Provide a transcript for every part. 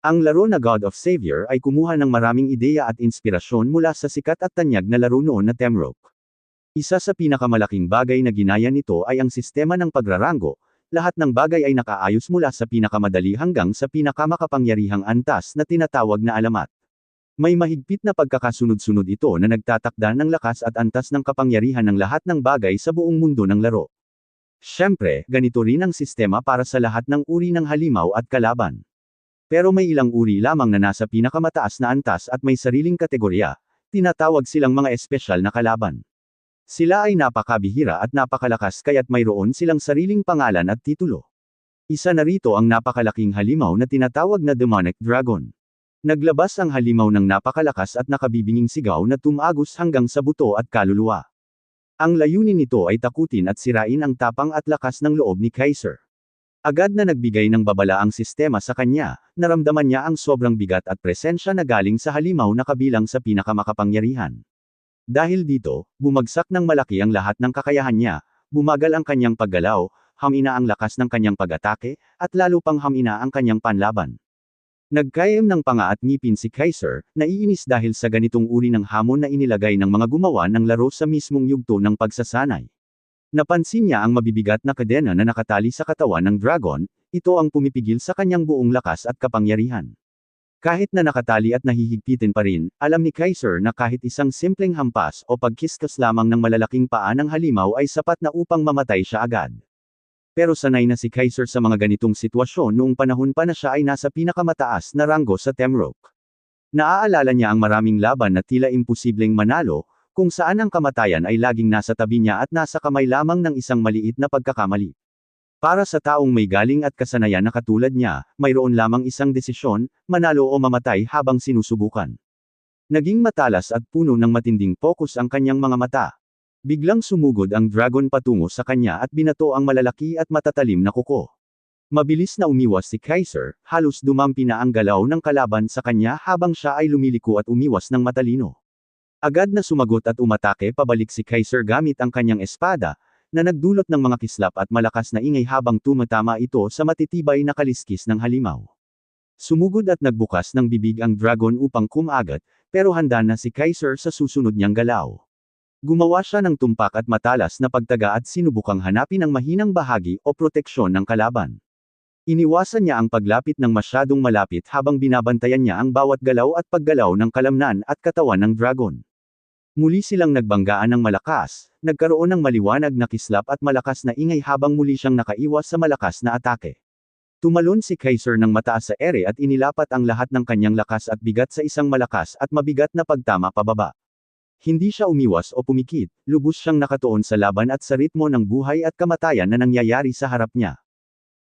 Ang laro na God of Savior ay kumuha ng maraming ideya at inspirasyon mula sa sikat at tanyag na laro noon na Temrock. Isa sa pinakamalaking bagay na ginaya nito ay ang sistema ng pagrarango. Lahat ng bagay ay nakaayos mula sa pinakamadali hanggang sa pinakamakapangyarihang antas na tinatawag na alamat. May mahigpit na pagkakasunod-sunod ito na nagtatakda ng lakas at antas ng kapangyarihan ng lahat ng bagay sa buong mundo ng laro. Siyempre, ganito rin ang sistema para sa lahat ng uri ng halimaw at kalaban. Pero may ilang uri lamang na nasa pinakamataas na antas at may sariling kategorya, tinatawag silang mga espesyal na kalaban. Sila ay napakabihira at napakalakas kaya't mayroon silang sariling pangalan at titulo. Isa na rito ang napakalaking halimaw na tinatawag na Demonic Dragon. Naglabas ang halimaw ng napakalakas at nakabibinging sigaw na tumagos hanggang sa buto at kaluluwa. Ang layunin nito ay takutin at sirain ang tapang at lakas ng loob ni Kaiser. Agad na nagbigay ng babala ang sistema sa kanya, naramdaman niya ang sobrang bigat at presensya na galing sa halimaw na kabilang sa pinakamakapangyarihan. Dahil dito, bumagsak ng malaki ang lahat ng kakayahan niya, bumagal ang kanyang paggalaw, hamina ang lakas ng kanyang pag-atake, at lalo pang hamina ang kanyang panlaban. Nagkayam ng panga at ngipin si Kaiser, naiinis dahil sa ganitong uri ng hamon na inilagay ng mga gumawa ng laro sa mismong yugto ng pagsasanay. Napansin niya ang mabibigat na kadena na nakatali sa katawan ng dragon, ito ang pumipigil sa kanyang buong lakas at kapangyarihan. Kahit na nakatali at nahihigpitin pa rin, alam ni Kaiser na kahit isang simpleng hampas o pagkiskas lamang ng malalaking paa ng halimaw ay sapat na upang mamatay siya agad. Pero sanay na si Kaiser sa mga ganitong sitwasyon noong panahon pa na siya ay nasa pinakamataas na ranggo sa Temrock. Naaalala niya ang maraming laban na tila imposibleng manalo, kung saan ang kamatayan ay laging nasa tabi niya at nasa kamay lamang ng isang maliit na pagkakamali. Para sa taong may galing at kasanayan na katulad niya, mayroon lamang isang desisyon, manalo o mamatay habang sinusubukan. Naging matalas at puno ng matinding focus ang kanyang mga mata. Biglang sumugod ang dragon patungo sa kanya at binato ang malalaki at matatalim na kuko. Mabilis na umiwas si Kaiser, halos dumampi na ang galaw ng kalaban sa kanya habang siya ay lumiliko at umiwas ng matalino. Agad na sumagot at umatake pabalik si Kaiser gamit ang kanyang espada, na nagdulot ng mga kislap at malakas na ingay habang tumatama ito sa matitibay na kaliskis ng halimaw. Sumugod at nagbukas ng bibig ang dragon upang kumagat, pero handa na si Kaiser sa susunod niyang galaw. Gumawa siya ng tumpak at matalas na pagtaga at sinubukang hanapin ang mahinang bahagi o proteksyon ng kalaban. Iniwasan niya ang paglapit ng masyadong malapit habang binabantayan niya ang bawat galaw at paggalaw ng kalamnan at katawan ng dragon. Muli silang nagbanggaan ng malakas, nagkaroon ng maliwanag na kislap at malakas na ingay habang muli siyang nakaiwas sa malakas na atake. Tumalon si Kaiser ng mataas sa ere at inilapat ang lahat ng kanyang lakas at bigat sa isang malakas at mabigat na pagtama pababa. Hindi siya umiwas o pumikit, lubos siyang nakatuon sa laban at sa ritmo ng buhay at kamatayan na nangyayari sa harap niya.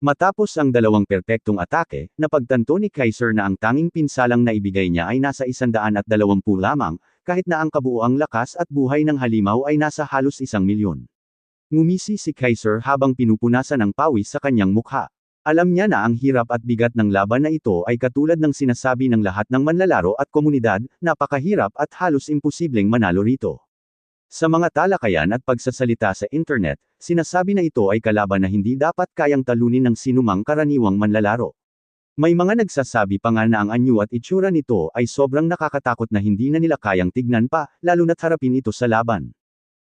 Matapos ang dalawang perpektong atake, napagtanto ni Kaiser na ang tanging pinsalang na ibigay niya ay nasa 120 lamang, kahit na ang kabuuang lakas at buhay ng halimaw ay nasa halos 1,000,000. Ngumisi si Kaiser habang pinupunasan ang pawis sa kanyang mukha. Alam niya na ang hirap at bigat ng laban na ito ay katulad ng sinasabi ng lahat ng manlalaro at komunidad, napakahirap at halos imposibleng manalo rito. Sa mga talakayan at pagsasalita sa internet, sinasabi na ito ay kalaban na hindi dapat kayang talunin ng sinumang karaniwang manlalaro. May mga nagsasabi pa nga na ang anyo at itsura nito ay sobrang nakakatakot na hindi na nila kayang tignan pa, lalo na't harapin ito sa laban.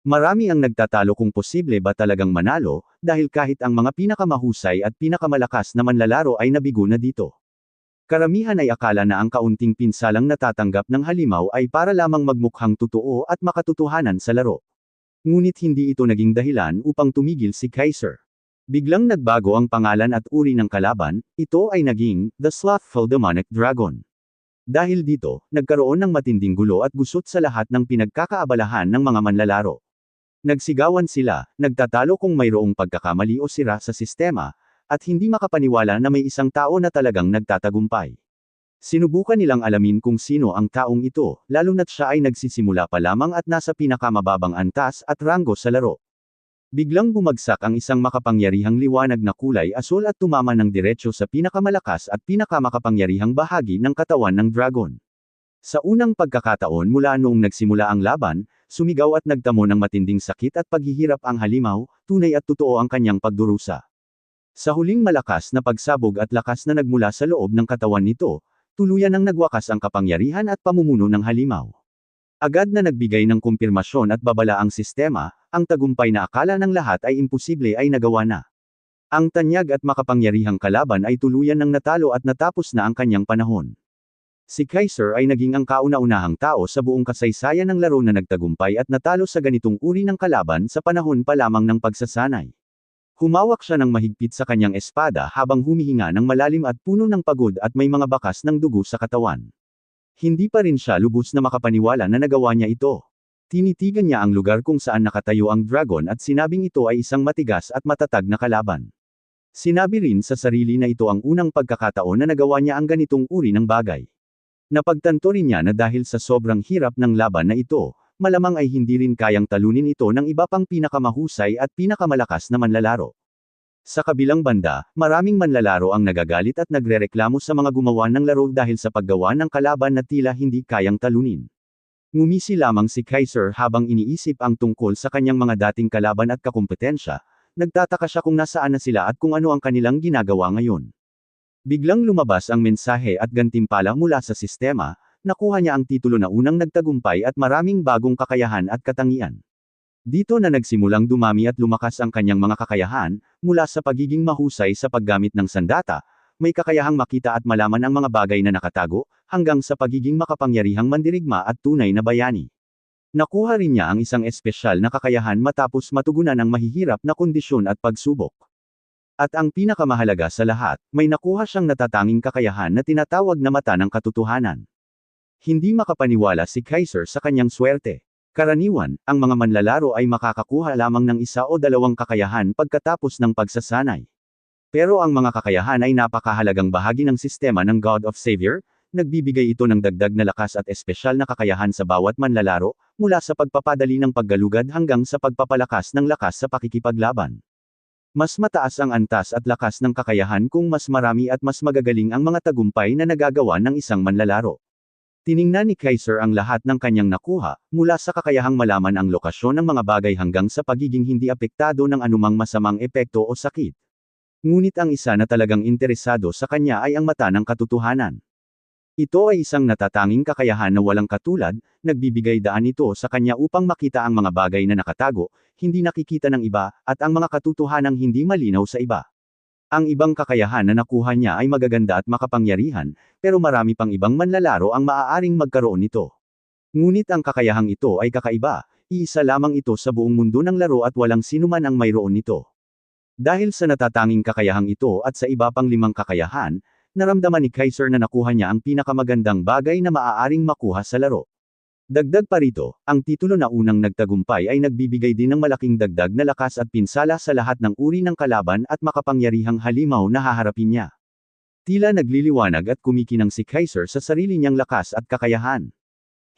Marami ang nagtatalo kung posible ba talagang manalo, dahil kahit ang mga pinakamahusay at pinakamalakas na manlalaro ay nabigo na dito. Karamihan ay akala na ang kaunting pinsalang natatanggap ng halimaw ay para lamang magmukhang totoo at makatotohanan sa laro. Ngunit hindi ito naging dahilan upang tumigil si Kaiser. Biglang nagbago ang pangalan at uri ng kalaban, ito ay naging, The Slothful Demonic Dragon. Dahil dito, nagkaroon ng matinding gulo at gusot sa lahat ng pinagkakaabalahan ng mga manlalaro. Nagsigawan sila, nagtatalo kung mayroong pagkakamali o sira sa sistema, at hindi makapaniwala na may isang tao na talagang nagtatagumpay. Sinubukan nilang alamin kung sino ang taong ito, lalo na't siya ay nagsisimula pa lamang at nasa pinakamababang antas at ranggo sa laro. Biglang bumagsak ang isang makapangyarihang liwanag na kulay asul at tumama ng diretso sa pinakamalakas at pinakamakapangyarihang bahagi ng katawan ng dragon. Sa unang pagkakataon mula noong nagsimula ang laban, sumigaw at nagtamo ng matinding sakit at paghihirap ang halimaw, tunay at totoo ang kanyang pagdurusa. Sa huling malakas na pagsabog at lakas na nagmula sa loob ng katawan nito, tuluyan ang nagwakas ang kapangyarihan at pamumuno ng halimaw. Agad na nagbigay ng kumpirmasyon at babala ang sistema, ang tagumpay na akala ng lahat ay imposible ay nagawa na. Ang tanyag at makapangyarihang kalaban ay tuluyan ng natalo at natapos na ang kanyang panahon. Si Kaiser ay naging ang kauna-unahang tao sa buong kasaysayan ng laro na nagtagumpay at natalo sa ganitong uri ng kalaban sa panahon pa lamang ng pagsasanay. Humawak siya ng mahigpit sa kanyang espada habang humihinga ng malalim at puno ng pagod at may mga bakas ng dugo sa katawan. Hindi pa rin siya lubos na makapaniwala na nagawa niya ito. Tinitigan niya ang lugar kung saan nakatayo ang dragon at sinabing ito ay isang matigas at matatag na kalaban. Sinabi rin sa sarili na ito ang unang pagkakataon na nagawa niya ang ganitong uri ng bagay. Napagtanto rin niya na dahil sa sobrang hirap ng laban na ito, malamang ay hindi rin kayang talunin ito ng iba pang pinakamahusay at pinakamalakas na manlalaro. Sa kabilang banda, maraming manlalaro ang nagagalit at nagrereklamo sa mga gumawa ng laro dahil sa paggawa ng kalaban na tila hindi kayang talunin. Ngumisi lamang si Kaiser habang iniisip ang tungkol sa kanyang mga dating kalaban at kakumpetensya, nagtataka siya kung nasaan na sila at kung ano ang kanilang ginagawa ngayon. Biglang lumabas ang mensahe at gantimpala mula sa sistema, nakuha niya ang titulo na unang nagtagumpay at maraming bagong kakayahan at katangian. Dito na nagsimulang dumami at lumakas ang kanyang mga kakayahan, mula sa pagiging mahusay sa paggamit ng sandata, may kakayahang makita at malaman ang mga bagay na nakatago, hanggang sa pagiging makapangyarihang mandirigma at tunay na bayani. Nakuha rin niya ang isang espesyal na kakayahan matapos matugunan ang mahihirap na kondisyon at pagsubok. At ang pinakamahalaga sa lahat, may nakuha siyang natatanging kakayahan na tinatawag na mata ng katotohanan. Hindi makapaniwala si Kaiser sa kanyang swerte. Karaniwan, ang mga manlalaro ay makakakuha lamang ng isa o dalawang kakayahan pagkatapos ng pagsasanay. Pero ang mga kakayahan ay napakahalagang bahagi ng sistema ng God of Savior, nagbibigay ito ng dagdag na lakas at espesyal na kakayahan sa bawat manlalaro, mula sa pagpapadali ng paggalugad hanggang sa pagpapalakas ng lakas sa pakikipaglaban. Mas mataas ang antas at lakas ng kakayahan kung mas marami at mas magagaling ang mga tagumpay na nagagawa ng isang manlalaro. Tiningnan ni Kaiser ang lahat ng kanyang nakuha, mula sa kakayahang malaman ang lokasyon ng mga bagay hanggang sa pagiging hindi apektado ng anumang masamang epekto o sakit. Ngunit ang isa na talagang interesado sa kanya ay ang mata ng katotohanan. Ito ay isang natatanging kakayahan na walang katulad, nagbibigay daan ito sa kanya upang makita ang mga bagay na nakatago, hindi nakikita ng iba, at ang mga katotohanang hindi malinaw sa iba. Ang ibang kakayahan na nakuha niya ay magaganda at makapangyarihan, pero marami pang ibang manlalaro ang maaaring magkaroon nito. Ngunit ang kakayahang ito ay kakaiba, iisa lamang ito sa buong mundo ng laro at walang sinuman ang mayroon nito. Dahil sa natatanging kakayahang ito at sa iba pang 5 kakayahan, naramdaman ni Kaiser na nakuha niya ang pinakamagandang bagay na maaaring makuha sa laro. Dagdag pa rito, ang titulo na unang nagtagumpay ay nagbibigay din ng malaking dagdag na lakas at pinsala sa lahat ng uri ng kalaban at makapangyarihang halimaw na haharapin niya. Tila nagliliwanag at kumikinang si Kaiser sa sarili niyang lakas at kakayahan.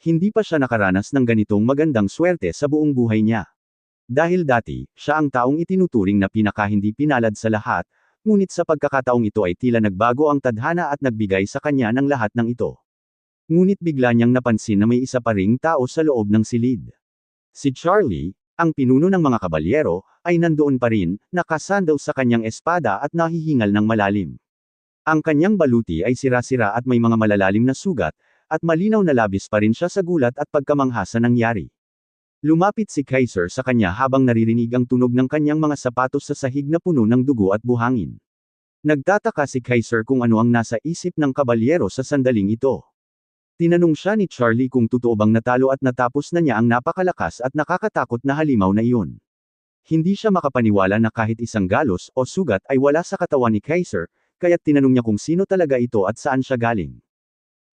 Hindi pa siya nakaranas ng ganitong magandang swerte sa buong buhay niya. Dahil dati, siya ang taong itinuturing na pinakahindi pinalad sa lahat, ngunit sa pagkakataong ito ay tila nagbago ang tadhana at nagbigay sa kanya ng lahat ng ito. Ngunit bigla niyang napansin na may isa pa ring tao sa loob ng silid. Si Charlie, ang pinuno ng mga kabalyero, ay nandoon pa rin, nakasandal sa kanyang espada at nahihingal ng malalim. Ang kanyang baluti ay sira-sira at may mga malalalim na sugat, at malinaw na labis pa rin siya sa gulat at pagkamangha sa nangyari. Lumapit si Kaiser sa kanya habang naririnig ang tunog ng kanyang mga sapatos sa sahig na puno ng dugo at buhangin. Nagtataka si Kaiser kung ano ang nasa isip ng kabalyero sa sandaling ito. Tinanong siya ni Charlie kung totoo bang natalo at natapos na niya ang napakalakas at nakakatakot na halimaw na iyon. Hindi siya makapaniwala na kahit isang galos o sugat ay wala sa katawan ni Kaiser, kaya't tinanong niya kung sino talaga ito at saan siya galing.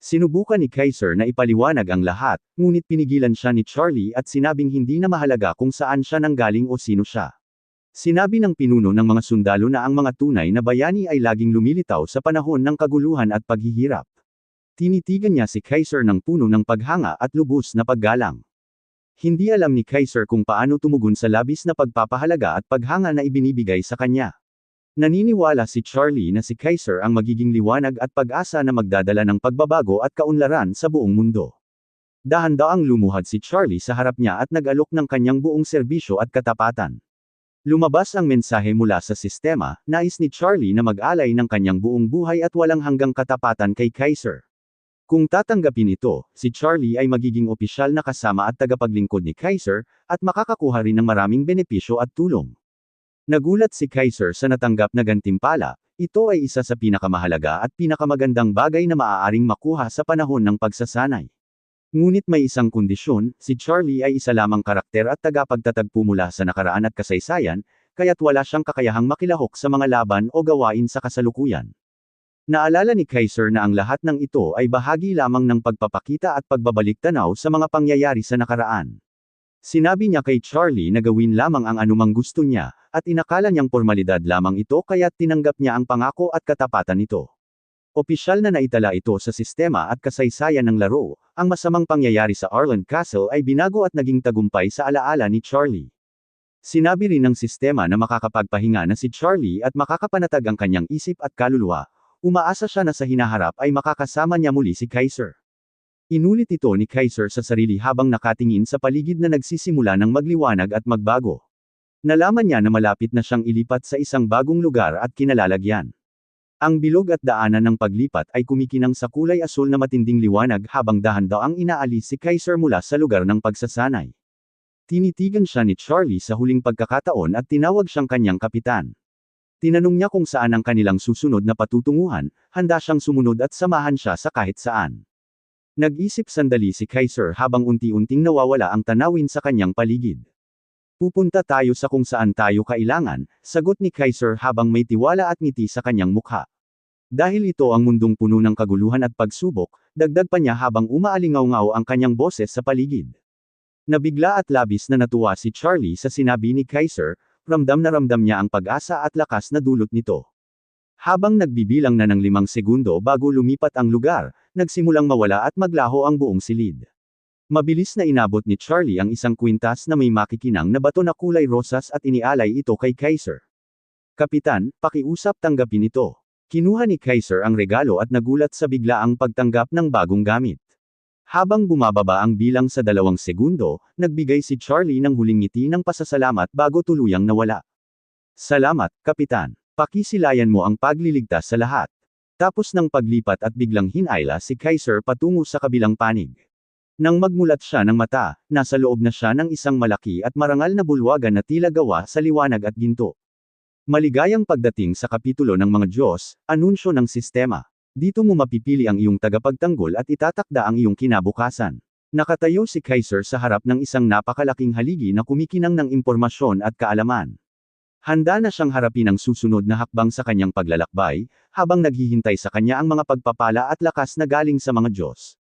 Sinubukan ni Kaiser na ipaliwanag ang lahat, ngunit pinigilan siya ni Charlie at sinabing hindi na mahalaga kung saan siya nanggaling o sino siya. Sinabi ng pinuno ng mga sundalo na ang mga tunay na bayani ay laging lumilitaw sa panahon ng kaguluhan at paghihirap. Tinitigan niya si Kaiser ng puno ng paghanga at lubos na paggalang. Hindi alam ni Kaiser kung paano tumugon sa labis na pagpapahalaga at paghanga na ibinibigay sa kanya. Naniniwala si Charlie na si Kaiser ang magiging liwanag at pag-asa na magdadala ng pagbabago at kaunlaran sa buong mundo. Dahan-daang lumuhad si Charlie sa harap niya at nag-alok ng kanyang buong serbisyo at katapatan. Lumabas ang mensahe mula sa sistema, nais ni Charlie na mag-alay ng kanyang buong buhay at walang hanggang katapatan kay Kaiser. Kung tatanggapin ito, si Charlie ay magiging opisyal na kasama at tagapaglingkod ni Kaiser, at makakakuha rin ng maraming benepisyo at tulong. Nagulat si Kaiser sa natanggap na gantimpala, ito ay isa sa pinakamahalaga at pinakamagandang bagay na maaaring makuha sa panahon ng pagsasanay. Ngunit may isang kondisyon, si Charlie ay isa lamang karakter at tagapagtatagpo mula sa nakaraan at kasaysayan, kaya't wala siyang kakayahang makilahok sa mga laban o gawain sa kasalukuyan. Naalala ni Kaiser na ang lahat ng ito ay bahagi lamang ng pagpapakita at pagbabalik-tanaw sa mga pangyayari sa nakaraan. Sinabi niya kay Charlie na gawin lamang ang anumang gusto niya, at inakala niyang formalidad lamang ito kaya't tinanggap niya ang pangako at katapatan nito. Opisyal na naitala ito sa sistema at kasaysayan ng laro, ang masamang pangyayari sa Arlen Castle ay binago at naging tagumpay sa alaala ni Charlie. Sinabi rin ng sistema na makakapagpahinga na si Charlie at makakapanatag ang kanyang isip at kaluluwa. Umaasa siya na sa hinaharap ay makakasama niya muli si Kaiser. Inulit ito ni Kaiser sa sarili habang nakatingin sa paligid na nagsisimula ng magliwanag at magbago. Nalaman niya na malapit na siyang ilipat sa isang bagong lugar at kinalalagyan. Ang bilog at daanan ng paglipat ay kumikinang sa kulay asul na matinding liwanag habang dahan-daang inaalis si Kaiser mula sa lugar ng pagsasanay. Tinitigan siya ni Charlie sa huling pagkakataon at tinawag siyang kanyang kapitan. Tinanong niya kung saan ang kanilang susunod na patutunguhan, handa siyang sumunod at samahan siya sa kahit saan. Nag-isip sandali si Kaiser habang unti-unting nawawala ang tanawin sa kanyang paligid. Pupunta tayo sa kung saan tayo kailangan, sagot ni Kaiser habang may tiwala at ngiti sa kanyang mukha. Dahil ito ang mundong puno ng kaguluhan at pagsubok, dagdag pa niya habang umaalingaw-ngaw ang kanyang boses sa paligid. Nabigla at labis na natuwa si Charlie sa sinabi ni Kaiser, ramdam na ramdam niya ang pag-asa at lakas na dulot nito. Habang nagbibilang na ng 5 segundo bago lumipat ang lugar, nagsimulang mawala at maglaho ang buong silid. Mabilis na inabot ni Charlie ang isang kwintas na may makikinang na bato na kulay rosas at inialay ito kay Kaiser. Kapitan, pakiusap tanggapin ito. Kinuha ni Kaiser ang regalo at nagulat sa biglaang pagtanggap ng bagong gamit. Habang bumababa ang bilang sa 2 segundo, nagbigay si Charlie ng huling ngiti ng pasasalamat bago tuluyang nawala. Salamat, Kapitan. Pakisilayan mo ang pagliligtas sa lahat. Tapos ng paglipat at biglang hinayla si Kaiser patungo sa kabilang panig. Nang magmulat siya ng mata, nasa loob na siya ng isang malaki at marangal na bulwagan na tila gawa sa liwanag at ginto. Maligayang pagdating sa kapitulo ng mga Diyos, anunsyo ng sistema. Dito mo mapipili ang iyong tagapagtanggol at itatakda ang iyong kinabukasan. Nakatayo si Kaiser sa harap ng isang napakalaking haligi na kumikinang ng impormasyon at kaalaman. Handa na siyang harapin ang susunod na hakbang sa kanyang paglalakbay, habang naghihintay sa kanya ang mga pagpapala at lakas na galing sa mga Diyos.